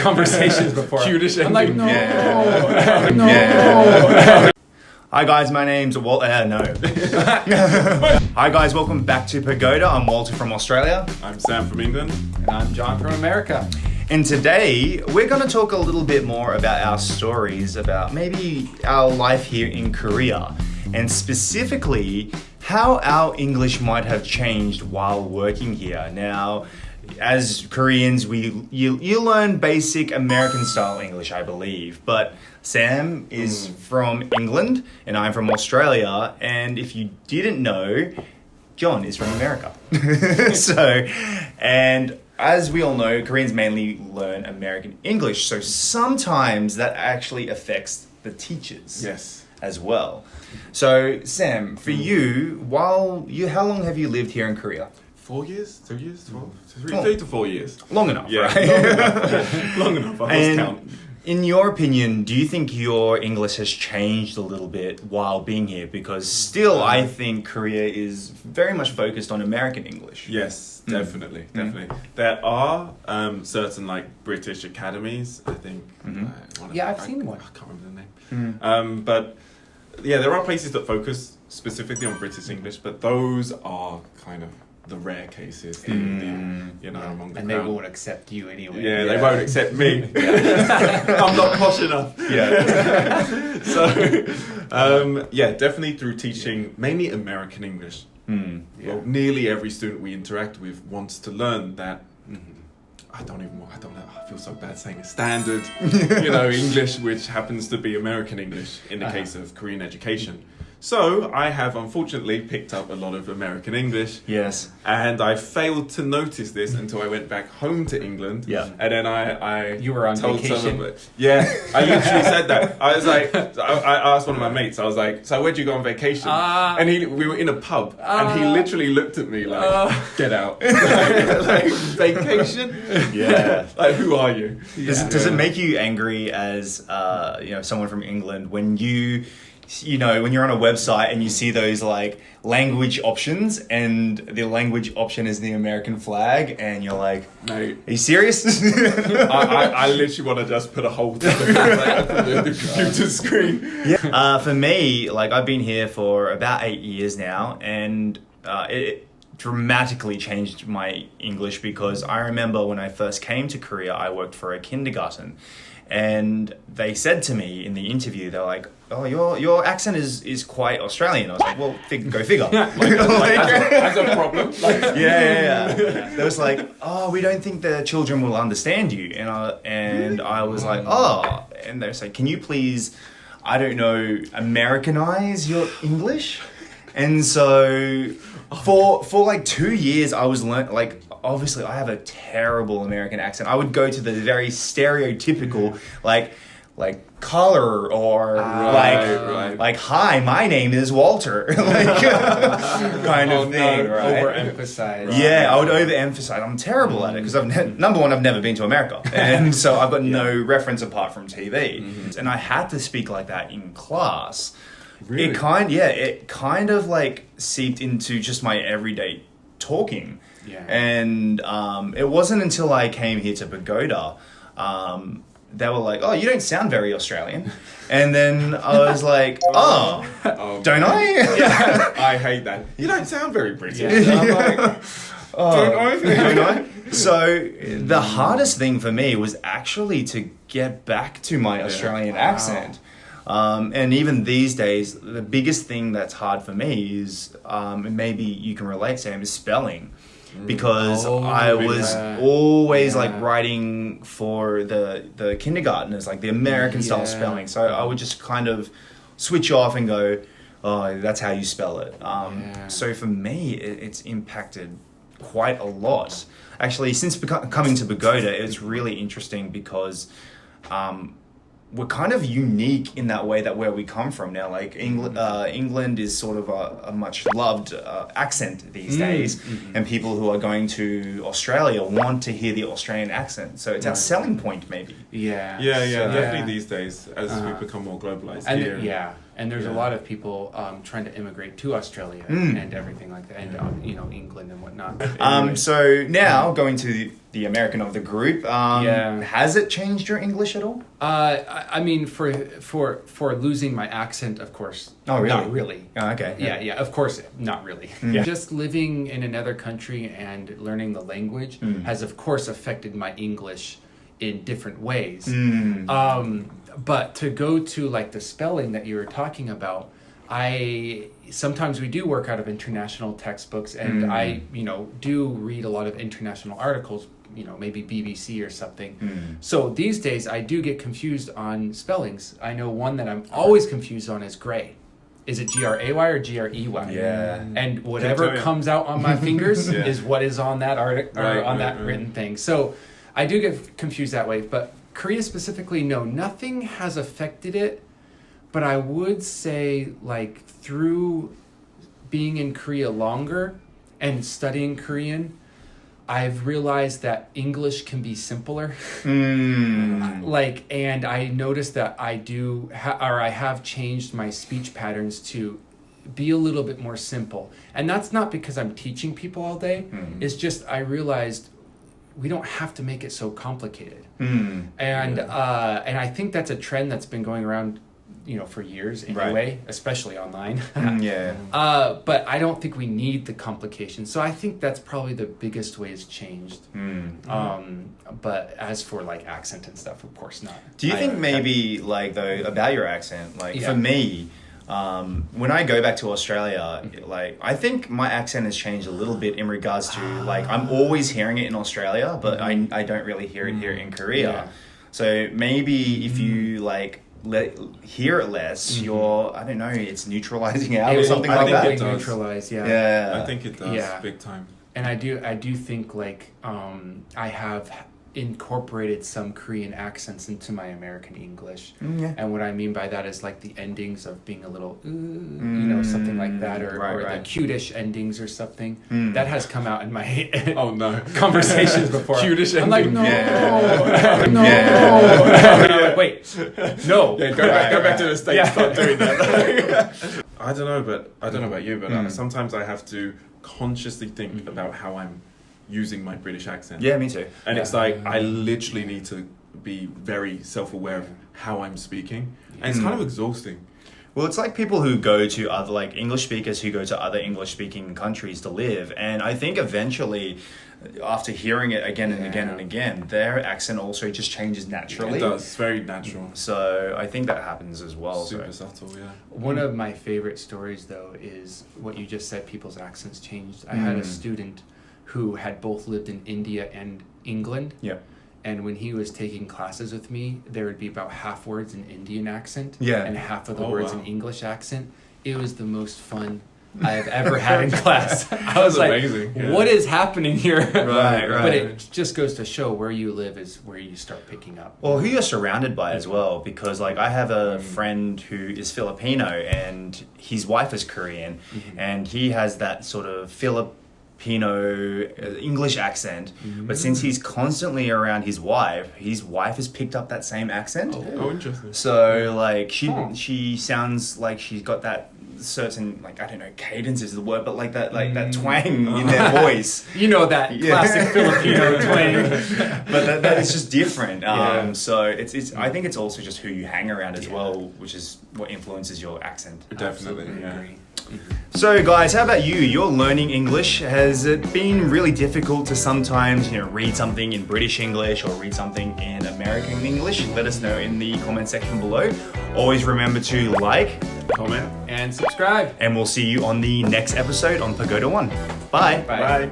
conversations before. Cutish I'm like, ending. no, Yeah. no. Yeah. Hi guys, my name's Walter. No. Hi guys, welcome back to Pagoda. I'm Walter from Australia. I'm Sam from England. And I'm John from America. And today we're going to talk a little bit more about our stories about maybe our life here in Korea, and specifically how our English might have changed while working here. Now, as Koreans, you learn basic American style English, I believe, but Sam is from England and I'm from Australia, and if you didn't know, John is from America. And as we all know, Koreans mainly learn American English, so sometimes that actually affects the teachers. Yes. As well. So, Sam, for you, how long have you lived here in Korea? 4 years? 2 years? 12? Oh. 3 to 4 years. Long enough, Yeah, right? long enough. I lost And count. in your opinion, do you think your English has changed a little bit while being here? Because still, I think Korea is very much focused on American English. Yes, definitely. There are certain like British academies, I think. I've seen one. I can't remember the name. But yeah, there are places that focus specifically on British English, but those are kind of the rare cases, among the And crowd. they won't accept you anyway. Yeah, they won't accept me. I'm not posh enough. Yeah. So, definitely through teaching mainly American English. Well, nearly every student we interact with wants to learn that. I don't know. I feel so bad saying it. Standard, English, which happens to be American English in the case of Korean education. So I have unfortunately picked up a lot of American English. Yes. And I failed to notice this until I went back home to England. Yeah. And then I You were on told vacation? some of it. Yeah, I literally said that. I was like, I asked one of my mates, I was like, so where'd you go on vacation? And we were in a pub, and he literally looked at me like, get out. like, vacation? Yeah. Like, who are you? Does it make you angry as someone from England when when you're on a website and you see those like language options and the language option is the American flag and you're like, Mate, are you serious? I literally want to just put a hole through the computer screen. Yeah. For me, like I've been here for about 8 years now, and it dramatically changed my English because I remember when I first came to Korea, I worked for a kindergarten. And they said to me in the interview, they're like, "Oh, your accent is quite Australian." I was like, "Well, go figure." As a problem. Yeah. They was like, "Oh, we don't think the children will understand you," and I was like, "Oh," and they said, "Can you please, I don't know, Americanize your English?" And so for like 2 years, I was obviously I have a terrible American accent. I would go to the very stereotypical like color or like hi, my name is Walter, kind of thing, right? Overemphasize. Yeah, I would overemphasize. I'm terrible at it because number one, I've never been to America, and so I've got no reference apart from TV, and I had to speak like that in class. Really? It kind of like seeped into just my everyday talking. Yeah. And it wasn't until I came here to Pagoda, they were like, "Oh, you don't sound very Australian." And then I was like, "Oh, don't I?" Yeah. I hate that. You don't sound very British. Yeah. I'm like, don't I? So the hardest thing for me was actually to get back to my Australian accent. And even these days, the biggest thing that's hard for me is, and maybe you can relate, Sam, is spelling. Because I was always like writing for the kindergartners, like the American style spelling. So I would just kind of switch off and go, "Oh, that's how you spell it." So for me, it's impacted quite a lot. Actually, since coming to Pagoda, it's really interesting because we're kind of unique in that way that where we come from now. Like England is sort of a much loved accent these days, and people who are going to Australia want to hear the Australian accent. So it's our selling point, maybe. Yeah. Yeah, definitely these days as we become more globalized And here. And there's a lot of people trying to immigrate to Australia and everything like that, and England and whatnot. So now going to the American of the group, has it changed your English at all? I mean, for losing my accent, of course. Oh, really? Not really. Oh, okay. Yeah, of course, not really. Yeah. Just living in another country and learning the language has, of course, affected my English in different ways. But to go to like the spelling that you were talking about, sometimes we do work out of international textbooks, and I do read a lot of international articles, maybe BBC or something. So these days I do get confused on spellings. I know one that I'm always confused on is gray. Is it Gray or Grey? Yeah. And whatever comes out on my fingers is what is on that article or on that written thing. So I do get confused that way, but Korea specifically, no, nothing has affected it. But I would say, like, through being in Korea longer and studying Korean, I've realized that English can be simpler. And I noticed that I have changed my speech patterns to be a little bit more simple. And that's not because I'm teaching people all day. It's just I realized we don't have to make it so complicated. And I think that's a trend that's been going around, for years anyway, especially online. But I don't think we need the complications. So I think that's probably the biggest way it's changed. But as for like accent and stuff, of course not. Do you think maybe though about your accent, for me, when I go back to Australia, I think my accent has changed a little bit in regards to I'm always hearing it in Australia, but I don't really hear it here in Korea. So maybe if you hear it less, I don't know, it's neutralizing out or something like that. I think it neutralize, I think it does, big time. And I do think I have incorporated some Korean accents into my American English. And what I mean by that is the endings of being a little, something like that, or the cutish endings or something. That has come out in my conversations before. Cutish ending. I'm like, no. Wait, no. Go back to the States. Stop doing that. I don't know about you, but sometimes I have to consciously think about how I'm using my British accent. Yeah, me too. And it's I literally need to be very self-aware of how I'm speaking. And it's kind of exhausting. Well, it's like people who go to other, English speakers who go to other English-speaking countries to live. And I think eventually, after hearing it again and again and again, their accent also just changes naturally. It does. It's very natural. So I think that happens as well. Super subtle, yeah. One of my favorite stories, though, is what you just said, people's accents changed. I had a student who had both lived in India and England. Yeah. And when he was taking classes with me, there would be about half words in Indian accent and half of the words in English accent. It was the most fun I've ever had in class. I was amazing. What is happening here? Right. But it just goes to show where you live is where you start picking up. Well, who you're surrounded by as well, because I have a friend who is Filipino and his wife is Korean, and he has that sort of Filipino English accent, but since he's constantly around his wife has picked up that same accent. Oh, interesting. So she sounds like she's got that certain I don't know, cadence is the word, but that twang in their voice. That classic Filipino twang. But that is just different. So it's I think it's also just who you hang around as well, which is what influences your accent. Definitely. Agree. So guys, how about you? You're learning English. Has it been really difficult to sometimes, read something in British English or read something in American English? Let us know in the comment section below. Always remember to like, comment, and subscribe. And we'll see you on the next episode on Pagoda 1. Bye. Bye.